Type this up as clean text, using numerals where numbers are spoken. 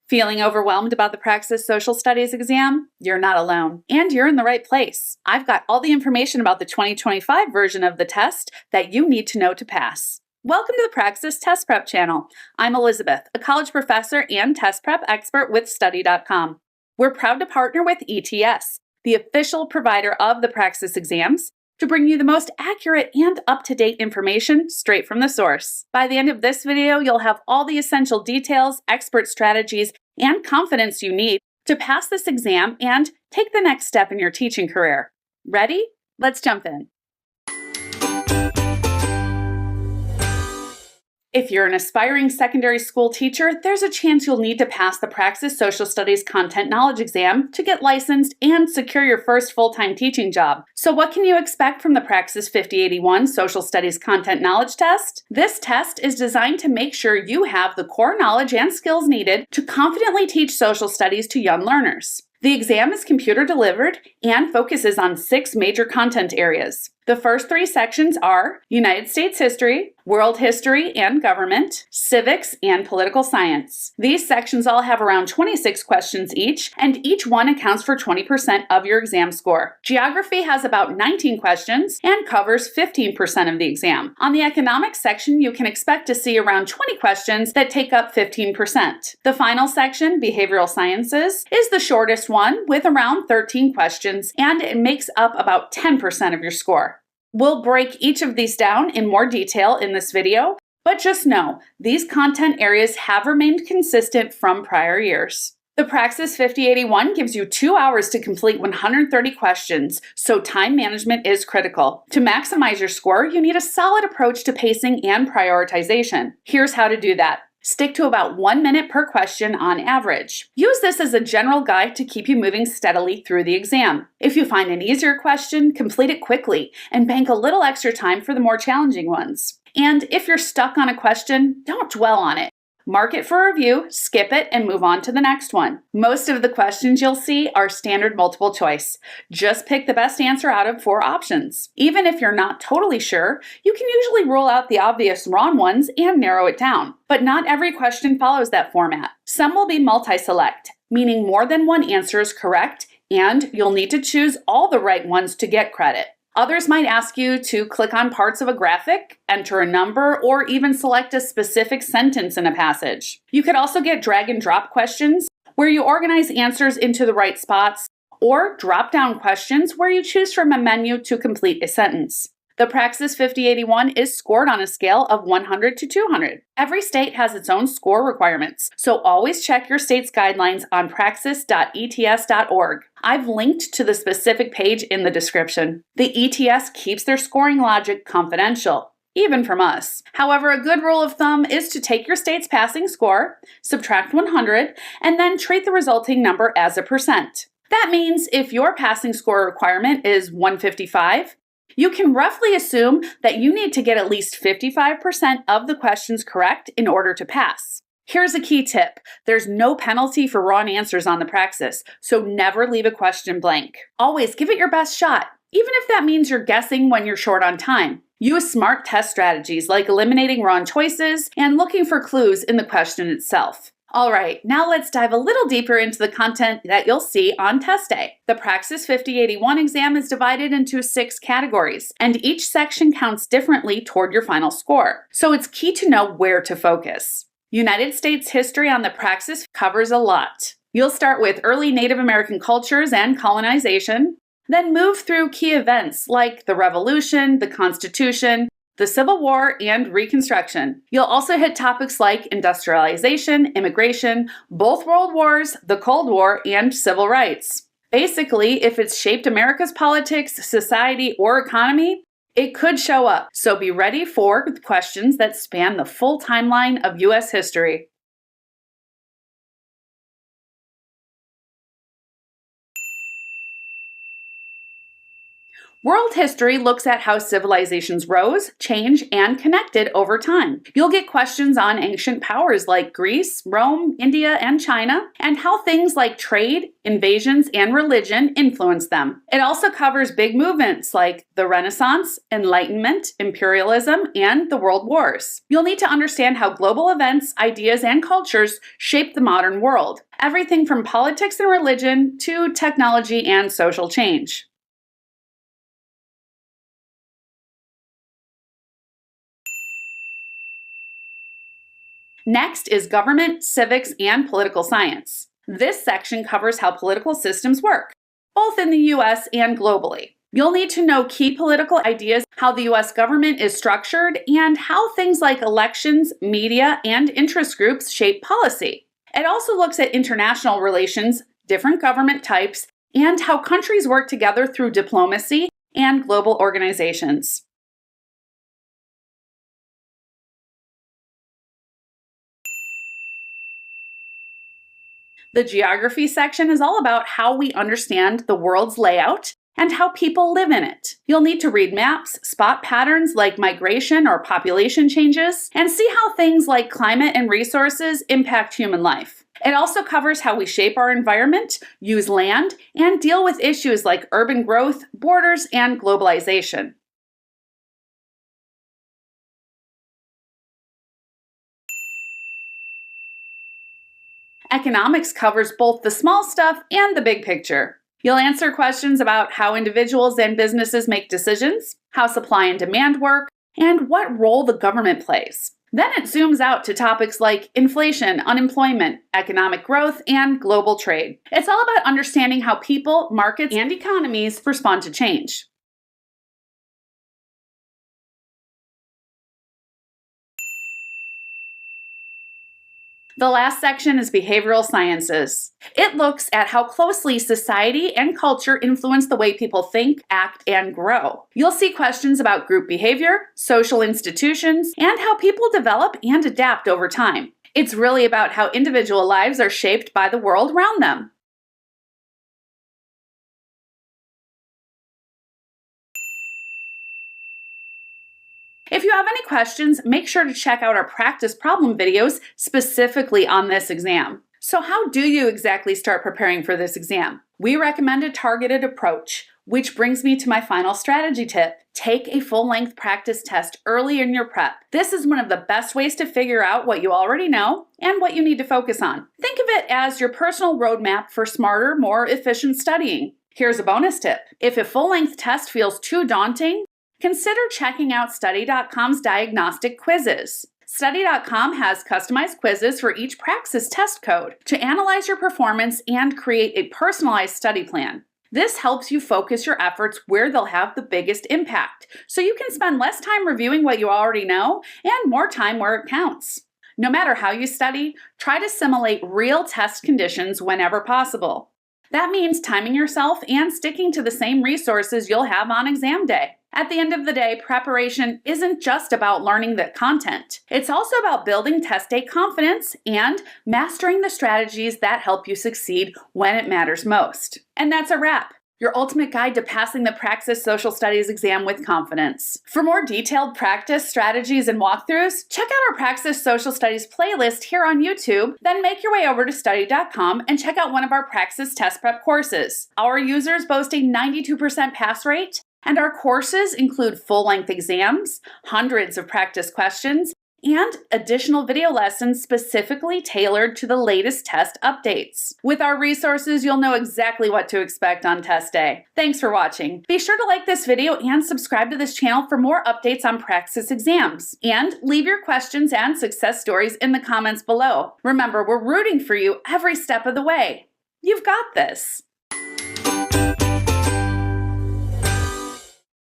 Feeling overwhelmed about the Praxis Social Studies exam? You're not alone, and you're in the right place. I've got all the information about the 2025 version of the test that you need to know to pass. Welcome to the Praxis Test Prep channel. I'm Elizabeth, a college professor and test prep expert with Study.com. We're proud to partner with ETS, the official provider of the Praxis exams, to bring you the most accurate and up-to-date information straight from the source. By the end of this video, you'll have all the essential details, expert strategies, and confidence you need to pass this exam and take the next step in your teaching career. Ready? Let's jump in. If you're an aspiring secondary school teacher, there's a chance you'll need to pass the Praxis Social Studies Content Knowledge exam to get licensed and secure your first full-time teaching job. So what can you expect from the Praxis 5081 Social Studies Content Knowledge Test? This test is designed to make sure you have the core knowledge and skills needed to confidently teach social studies to young learners. The exam is computer delivered and focuses on 6 major content areas. The first 3 sections are United States history, world history and government, civics, and political science. These sections all have around 26 questions each, and each one accounts for 20% of your exam score. Geography has about 19 questions and covers 15% of the exam. On the economics section, you can expect to see around 20 questions that take up 15%. The final section, behavioral sciences, is the shortest one with around 13 questions, and it makes up about 10% of your score. We'll break each of these down in more detail in this video, but just know these content areas have remained consistent from prior years. The Praxis 5081 gives you 2 hours to complete 130 questions, so time management is critical. To maximize your score, you need a solid approach to pacing and prioritization. Here's how to do that. Stick to about 1 minute per question on average. Use this as a general guide to keep you moving steadily through the exam. If you find an easier question, complete it quickly and bank a little extra time for the more challenging ones. And if you're stuck on a question, don't dwell on it. Mark it for review, skip it, and move on to the next one. Most of the questions you'll see are standard multiple choice. Just pick the best answer out of 4 options. Even if you're not totally sure, you can usually rule out the obvious wrong ones and narrow it down. But not every question follows that format. Some will be multi-select, meaning more than one answer is correct, and you'll need to choose all the right ones to get credit. Others might ask you to click on parts of a graphic, enter a number, or even select a specific sentence in a passage. You could also get drag and drop questions, where you organize answers into the right spots, or drop down questions where you choose from a menu to complete a sentence. The Praxis 5081 is scored on a scale of 100 to 200. Every state has its own score requirements, so always check your state's guidelines on praxis.ets.org. I've linked to the specific page in the description. The ETS keeps their scoring logic confidential, even from us. However, a good rule of thumb is to take your state's passing score, subtract 100, and then treat the resulting number as a percent. That means if your passing score requirement is 155, you can roughly assume that you need to get at least 55% of the questions correct in order to pass. Here's a key tip. There's no penalty for wrong answers on the Praxis, so never leave a question blank. Always give it your best shot, even if that means you're guessing when you're short on time. Use smart test strategies like eliminating wrong choices and looking for clues in the question itself. All right, now let's dive a little deeper into the content that you'll see on test day. The Praxis 5081 exam is divided into 6 categories, and each section counts differently toward your final score, so it's key to know where to focus. United States history on the Praxis covers a lot. You'll start with early Native American cultures and colonization, then move through key events like the Revolution, the Constitution, the Civil War, and Reconstruction. You'll also hit topics like industrialization, immigration, both world wars, the Cold War, and civil rights. Basically, if it's shaped America's politics, society, or economy, it could show up. So be ready for questions that span the full timeline of U.S. history. World history looks at how civilizations rose, changed, and connected over time. You'll get questions on ancient powers like Greece, Rome, India, and China, and how things like trade, invasions, and religion influenced them. It also covers big movements like the Renaissance, Enlightenment, imperialism, and the World Wars. You'll need to understand how global events, ideas, and cultures shape the modern world. Everything from politics and religion to technology and social change. Next is government, civics, and political science. This section covers how political systems work, both in the US and globally. You'll need to know key political ideas, how the US government is structured, and how things like elections, media, and interest groups shape policy. It also looks at international relations, different government types, and how countries work together through diplomacy and global organizations. The geography section is all about how we understand the world's layout and how people live in it. You'll need to read maps, spot patterns like migration or population changes, and see how things like climate and resources impact human life. It also covers how we shape our environment, use land, and deal with issues like urban growth, borders, and globalization. Economics covers both the small stuff and the big picture. You'll answer questions about how individuals and businesses make decisions, how supply and demand work, and what role the government plays. Then it zooms out to topics like inflation, unemployment, economic growth, and global trade. It's all about understanding how people, markets, and economies respond to change. The last section is behavioral sciences. It looks at how closely society and culture influence the way people think, act, and grow. You'll see questions about group behavior, social institutions, and how people develop and adapt over time. It's really about how individual lives are shaped by the world around them. If you have any questions, make sure to check out our practice problem videos specifically on this exam. So how do you exactly start preparing for this exam? We recommend a targeted approach, which brings me to my final strategy tip. Take a full-length practice test early in your prep. This is one of the best ways to figure out what you already know and what you need to focus on. Think of it as your personal roadmap for smarter, more efficient studying. Here's a bonus tip. If a full-length test feels too daunting, consider checking out Study.com's diagnostic quizzes. Study.com has customized quizzes for each Praxis test code to analyze your performance and create a personalized study plan. This helps you focus your efforts where they'll have the biggest impact, so you can spend less time reviewing what you already know and more time where it counts. No matter how you study, try to simulate real test conditions whenever possible. That means timing yourself and sticking to the same resources you'll have on exam day. At the end of the day, preparation isn't just about learning the content. It's also about building test day confidence and mastering the strategies that help you succeed when it matters most. And that's a wrap. Your ultimate guide to passing the Praxis Social Studies exam with confidence. For more detailed practice, strategies, and walkthroughs, check out our Praxis Social Studies playlist here on YouTube, then make your way over to Study.com and check out one of our Praxis test prep courses. Our users boast a 92% pass rate, and our courses include full-length exams, hundreds of practice questions, and additional video lessons specifically tailored to the latest test updates. With our resources, you'll know exactly what to expect on test day. Thanks for watching. Be sure to like this video and subscribe to this channel for more updates on Praxis exams. And leave your questions and success stories in the comments below. Remember, we're rooting for you every step of the way. You've got this.